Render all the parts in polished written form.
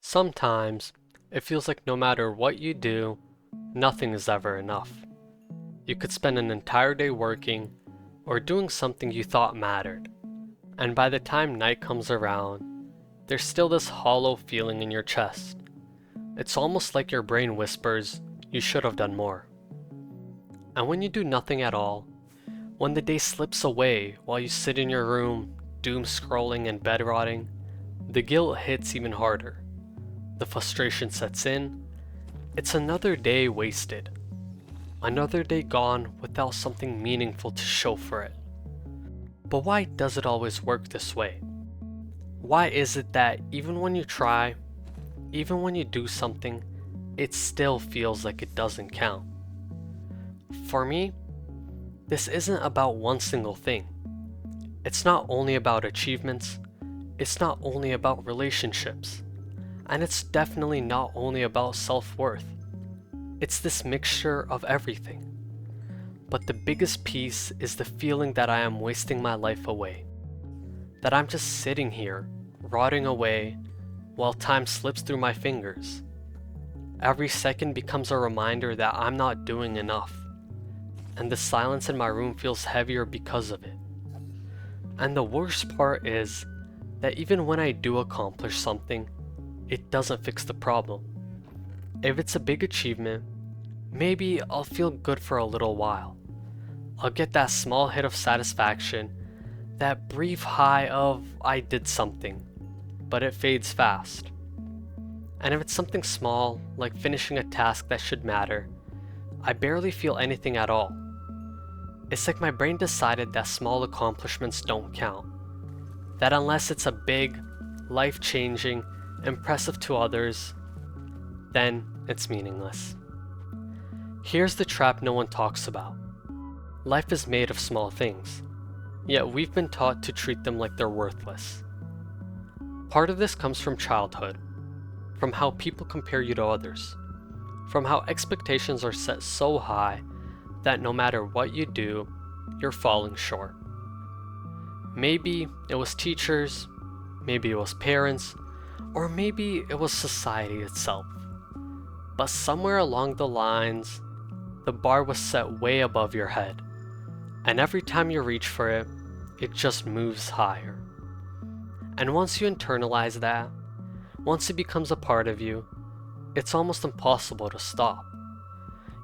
Sometimes, it feels like no matter what you do, nothing is ever enough. You could spend an entire day working or doing something you thought mattered, and by the time night comes around, there's still this hollow feeling in your chest. It's almost like your brain whispers, you should have done more. And when you do nothing at all, when the day slips away while you sit in your room, doom scrolling and bed rotting, the guilt hits even harder. The frustration sets in. It's another day wasted. Another day gone without something meaningful to show for it. But why does it always work this way? Why is it that even when you try, even when you do something, it still feels like it doesn't count? For me, this isn't about one single thing. It's not only about achievements, it's not only about relationships, and it's definitely not only about self-worth. It's this mixture of everything. But the biggest piece is the feeling that I am wasting my life away. That I'm just sitting here, rotting away, while time slips through my fingers. Every second becomes a reminder that I'm not doing enough, and the silence in my room feels heavier because of it. And the worst part is that even when I do accomplish something, it doesn't fix the problem. If it's a big achievement, maybe I'll feel good for a little while. I'll get that small hit of satisfaction, that brief high of I did something, but it fades fast. And if it's something small, like finishing a task that should matter, I barely feel anything at all. It's like my brain decided that small accomplishments don't count. That unless it's a big, life-changing, impressive to others, then it's meaningless. Here's the trap no one talks about. Life is made of small things, yet we've been taught to treat them like they're worthless. Part of this comes from childhood, from how people compare you to others, from how expectations are set so high that no matter what you do, you're falling short. Maybe it was teachers, maybe it was parents, or maybe it was society itself. But somewhere along the lines, the bar was set way above your head, and every time you reach for it, it just moves higher. And once you internalize that, once it becomes a part of you, it's almost impossible to stop.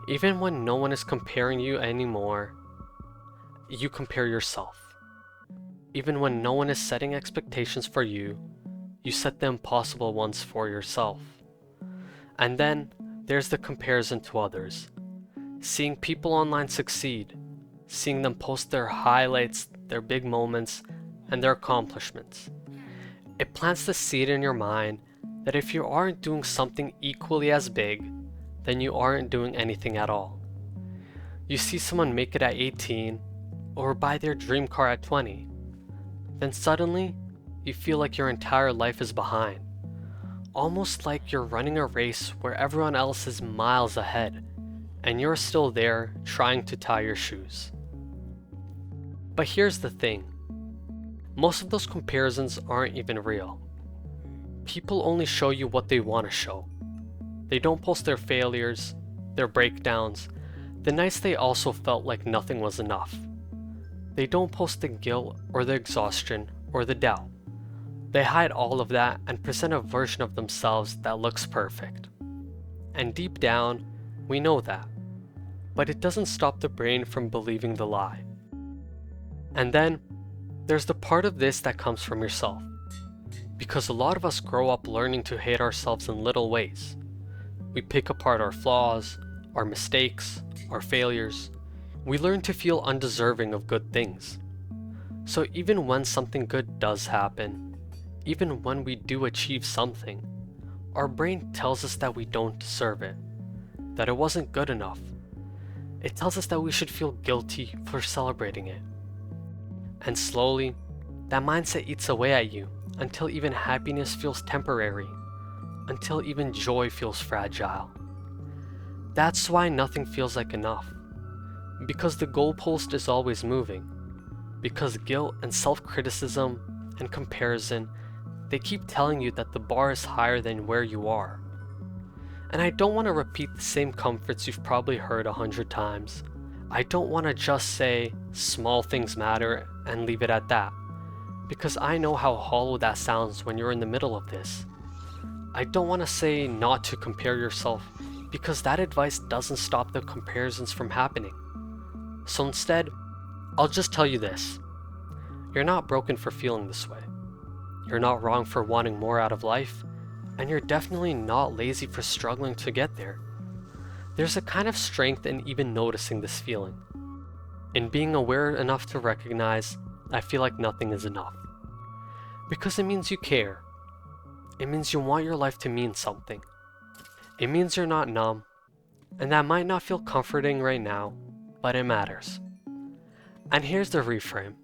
Even when no one is comparing you anymore, you compare yourself. Even when no one is setting expectations for you, you set the impossible ones for yourself. And then there's the comparison to others. Seeing people online succeed, seeing them post their highlights, their big moments, and their accomplishments. It plants the seed in your mind that if you aren't doing something equally as big, then you aren't doing anything at all. You see someone make it at 18 or buy their dream car at 20. Then suddenly, you feel like your entire life is behind. Almost like you're running a race where everyone else is miles ahead, and you're still there trying to tie your shoes. But here's the thing. Most of those comparisons aren't even real. People only show you what they want to show. They don't post their failures, their breakdowns, the nights they also felt like nothing was enough. They don't post the guilt or the exhaustion or the doubt. They hide all of that and present a version of themselves that looks perfect. And deep down, we know that. But it doesn't stop the brain from believing the lie. And then, there's the part of this that comes from yourself. Because a lot of us grow up learning to hate ourselves in little ways. We pick apart our flaws, our mistakes, our failures. We learn to feel undeserving of good things. So even when something good does happen, even when we do achieve something, our brain tells us that we don't deserve it, that it wasn't good enough. It tells us that we should feel guilty for celebrating it. And slowly, that mindset eats away at you until even happiness feels temporary, until even joy feels fragile. That's why nothing feels like enough. Because the goalpost is always moving. Because guilt and self-criticism and comparison, They keep telling you that the bar is higher than where you are. And I don't want to repeat the same comforts you've probably heard 100 times. I don't want to just say small things matter and leave it at that, because I know how hollow that sounds when you're in the middle of this. I don't want to say not to compare yourself, because that advice doesn't stop the comparisons from happening. So instead, I'll just tell you this. You're not broken for feeling this way. You're not wrong for wanting more out of life, and you're definitely not lazy for struggling to get there. There's a kind of strength in even noticing this feeling. In being aware enough to recognize, I feel like nothing is enough. Because it means you care. It means you want your life to mean something. It means you're not numb, and that might not feel comforting right now, but it matters. And here's the reframe.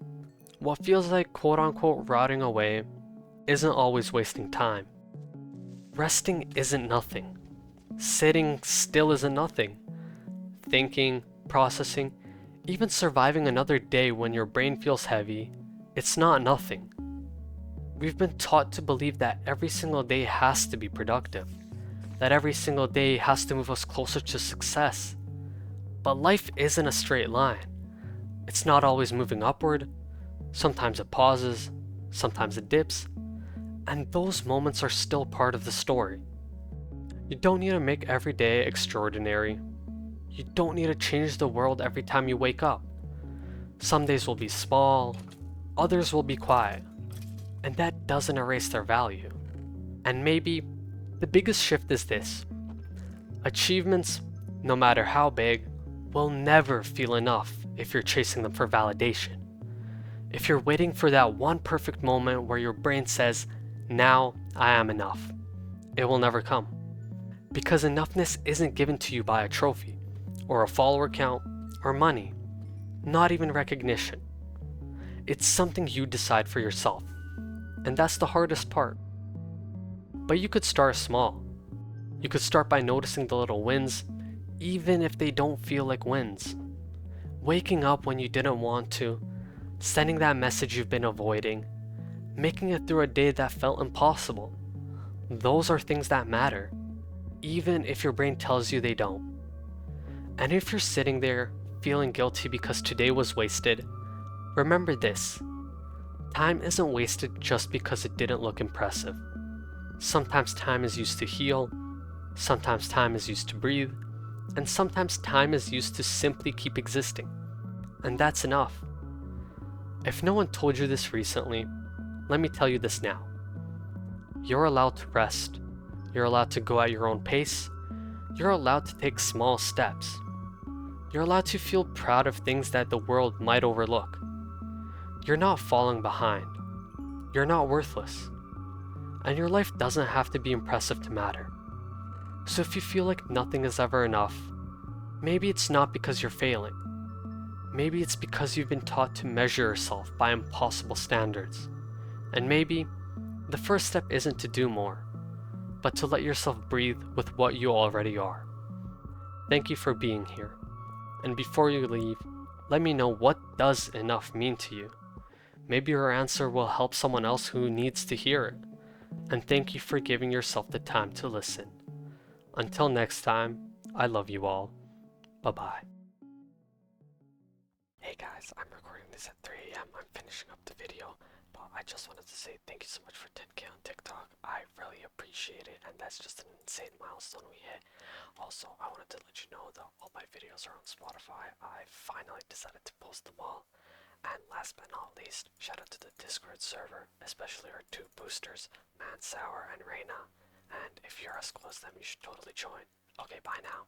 What feels like quote-unquote rotting away isn't always wasting time. Resting isn't nothing. Sitting still isn't nothing. Thinking, processing, even surviving another day when your brain feels heavy, it's not nothing. We've been taught to believe that every single day has to be productive, that every single day has to move us closer to success. But life isn't a straight line. It's not always moving upward. Sometimes it pauses, sometimes it dips, and those moments are still part of the story. You don't need to make every day extraordinary. You don't need to change the world every time you wake up. Some days will be small, others will be quiet, and that doesn't erase their value. And maybe the biggest shift is this. Achievements, no matter how big, will never feel enough if you're chasing them for validation. If you're waiting for that one perfect moment where your brain says, "Now I am enough," it will never come. Because enoughness isn't given to you by a trophy, or a follower count, or money, not even recognition. It's something you decide for yourself, and that's the hardest part. But you could start small. You could start by noticing the little wins, even if they don't feel like wins. Waking up when you didn't want to, sending that message you've been avoiding, making it through a day that felt impossible. Those are things that matter, even if your brain tells you they don't. And if you're sitting there feeling guilty because today was wasted, remember this. Time isn't wasted just because it didn't look impressive. Sometimes time is used to heal, sometimes time is used to breathe, and sometimes time is used to simply keep existing. And that's enough. If no one told you this recently, let me tell you this now. You're allowed to rest. You're allowed to go at your own pace. You're allowed to take small steps. You're allowed to feel proud of things that the world might overlook. You're not falling behind. You're not worthless. And your life doesn't have to be impressive to matter. So if you feel like nothing is ever enough, maybe it's not because you're failing. Maybe it's because you've been taught to measure yourself by impossible standards. And maybe the first step isn't to do more, but to let yourself breathe with what you already are. Thank you for being here. And before you leave, let me know what does enough mean to you. Maybe your answer will help someone else who needs to hear it. And thank you for giving yourself the time to listen. Until next time, I love you all. Bye-bye. Hey guys, I'm recording this at 3 a.m. I'm finishing up the video, but I just wanted to say thank you so much for 10K on TikTok. I really appreciate it, and that's just an insane milestone we hit. Also, I wanted to let you know that all my videos are on Spotify. I finally decided to post them all. And last but not least, shout out to the Discord server, especially our two boosters, Mansour and Reina. And if you're as close to them, you should totally join. Okay, bye now.